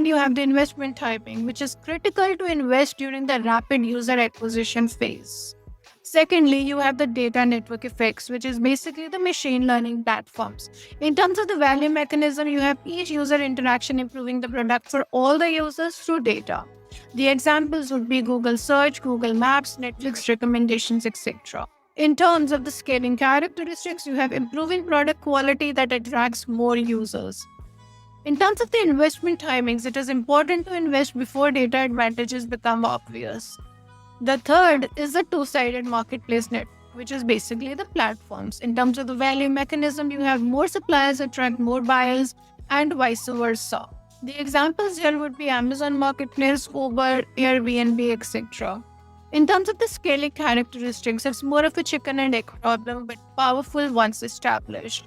Second, you have the investment timing, which is critical to invest during the rapid user acquisition phase. Secondly, you have the data network effects, which is basically the machine learning platforms. In terms of the value mechanism, you have each user interaction improving the product for all the users through data. The examples would be Google Search, Google Maps, Netflix recommendations, etc. In terms of the scaling characteristics, you have improving product quality that attracts more users. In terms of the investment timings, it is important to invest before data advantages become obvious. The third is the two-sided marketplace network, which is basically the platforms. In terms of the value mechanism, you have more suppliers attract more buyers and vice versa. The examples here would be Amazon Marketplace, Uber, Airbnb, etc. In terms of the scaling characteristics, it's more of a chicken and egg problem, but powerful once established.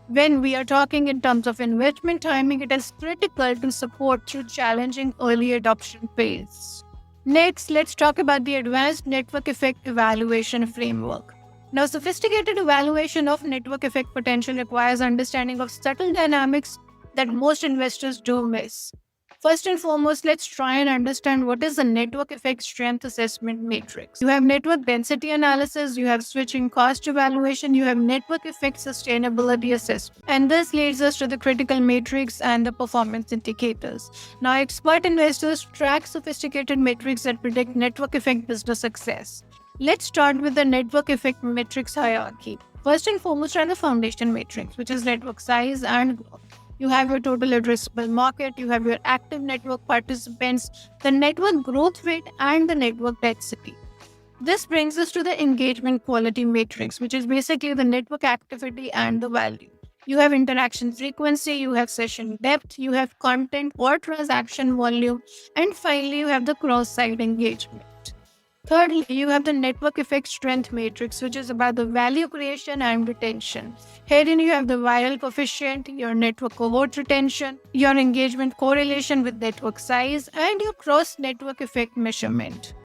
When we are talking in terms of investment timing, it is critical to support through challenging early adoption phase. Next, let's talk about the advanced network effect evaluation framework. Now, sophisticated evaluation of network effect potential requires understanding of subtle dynamics that most investors do miss. First and foremost, let's try and understand what is the network effect strength assessment matrix. You have network density analysis, you have switching cost evaluation, you have network effect sustainability assessment. And this leads us to the critical matrix and the performance indicators. Now, expert investors track sophisticated metrics that predict network effect business success. Let's start with the network effect matrix hierarchy. First and foremost are the foundation matrix, which is network size and growth. You have your total addressable market, you have your active network participants, the network growth rate, and the network density. This brings us to the engagement quality matrix, which is basically the network activity and the value. You have interaction frequency, you have session depth, you have content or transaction volume, and finally, you have the cross-site engagement. Thirdly, you have the network effect strength matrix, which is about the value creation and retention. Herein, you have the viral coefficient, your network cohort retention, your engagement correlation with network size, and your cross network effect measurement.